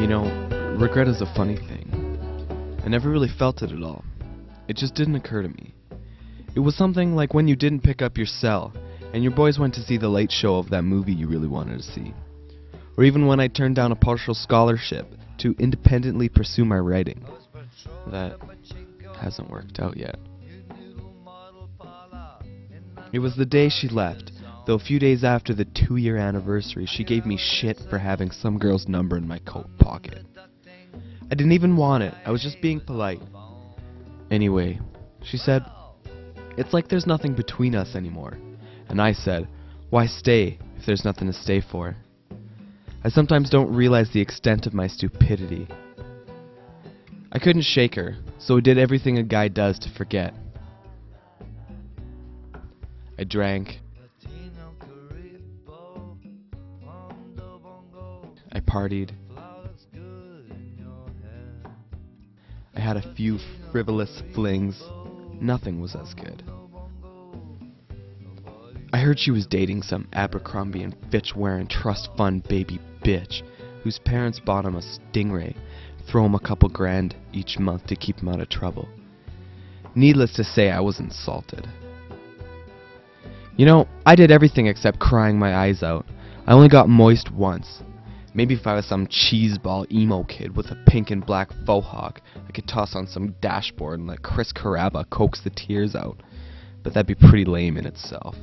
You know, regret is a funny thing. I never really felt it at all. It just didn't occur to me. It was something like when you didn't pick up your cell, and your boys went to see the late show of that movie you really wanted to see. Or even when I turned down a partial scholarship to independently pursue my writing. That hasn't worked out yet. It was the day she left, though a few days after the 2-year anniversary, she gave me shit for having some girl's number in my coat pocket. I didn't even want it, I was just being polite. Anyway, she said, "It's like there's nothing between us anymore." And I said, "Why stay if there's nothing to stay for?" I sometimes don't realize the extent of my stupidity. I couldn't shake her, so I did everything a guy does to forget. I drank. I partied. I had a few frivolous flings. Nothing was as good. I heard she was dating some Abercrombie and Fitch wearing trust fund baby bitch whose parents bought him a Stingray, throw him a couple grand each month to keep him out of trouble. Needless to say, I was insulted. You know, I did everything except crying my eyes out. I only got moist once. Maybe if I was some cheeseball emo kid with a pink and black faux hawk, I could toss on some dashboard and let Chris Carrabba coax the tears out. But that'd be pretty lame in itself.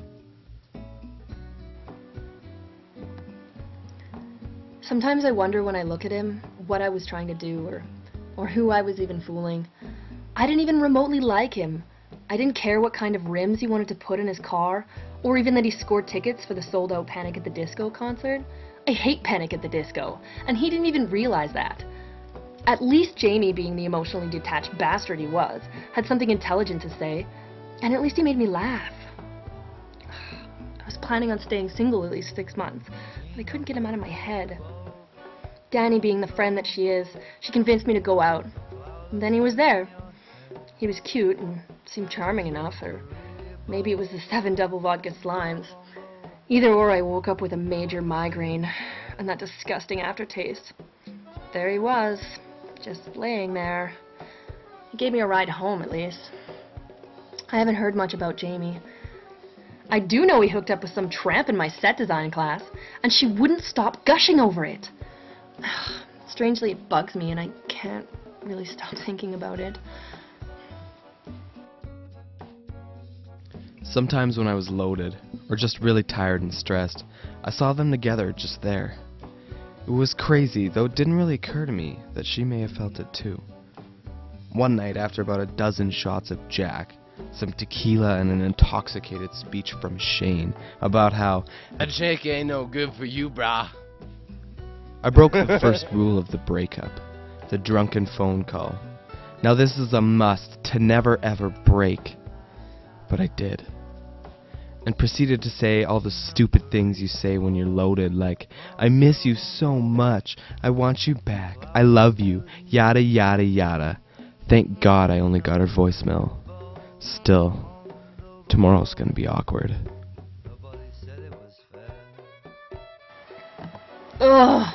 Sometimes I wonder when I look at him what I was trying to do or who I was even fooling. I didn't even remotely like him. I didn't care what kind of rims he wanted to put in his car, or even that he scored tickets for the sold-out Panic at the Disco concert. I hate Panic at the Disco, and he didn't even realize that. At least Jaime, being the emotionally detached bastard he was, had something intelligent to say, and at least he made me laugh. I was planning on staying single at least 6 months, but I couldn't get him out of my head. Danny, being the friend that she is, she convinced me to go out. And then he was there. He was cute and seemed charming enough, or maybe it was the 7 double vodka slimes. Either or, I woke up with a major migraine and that disgusting aftertaste. There he was, just laying there. He gave me a ride home, at least. I haven't heard much about Jaime. I do know he hooked up with some tramp in my set design class, and she wouldn't stop gushing over it. Strangely, it bugs me, and I can't really stop thinking about it. Sometimes when I was loaded, or just really tired and stressed, I saw them together just there. It was crazy, though it didn't really occur to me that she may have felt it too. One night, after about a dozen shots of Jack, some tequila, and an intoxicated speech from Shane about how "A chick ain't no good for you, brah," I broke the first rule of the breakup, the drunken phone call. Now this is a must to never ever break. But I did. And proceeded to say all the stupid things you say when you're loaded, like, "I miss you so much, I want you back, I love you, yada yada yada." Thank God I only got her voicemail. Still, tomorrow's gonna be awkward. Ugh,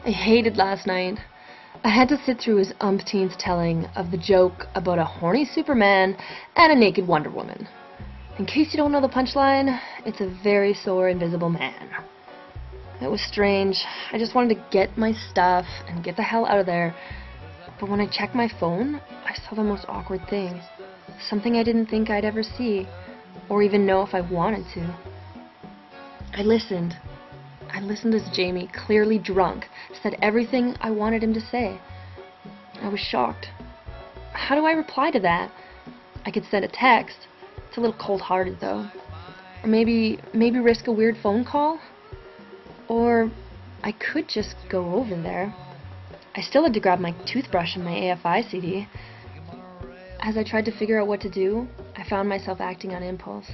I hated last night. I had to sit through his umpteenth telling of the joke about a horny Superman and a naked Wonder Woman. In case you don't know the punchline, it's a very sore invisible man. It was strange. I just wanted to get my stuff and get the hell out of there. But when I checked my phone, I saw the most awkward thing. Something I didn't think I'd ever see, or even know if I wanted to. I listened as Jaime, clearly drunk, said everything I wanted him to say. I was shocked. How do I reply to that? I could send a text. It's a little cold-hearted, though. Or maybe risk a weird phone call? Or I could just go over there. I still had to grab my toothbrush and my AFI CD. As I tried to figure out what to do, I found myself acting on impulse.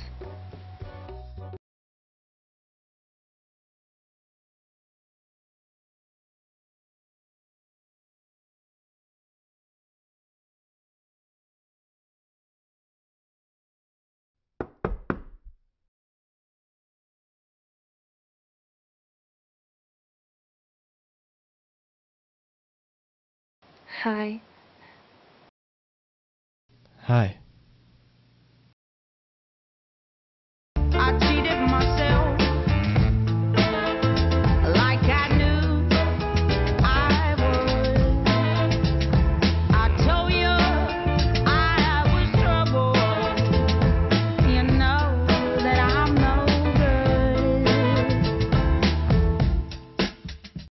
Hi. Hi.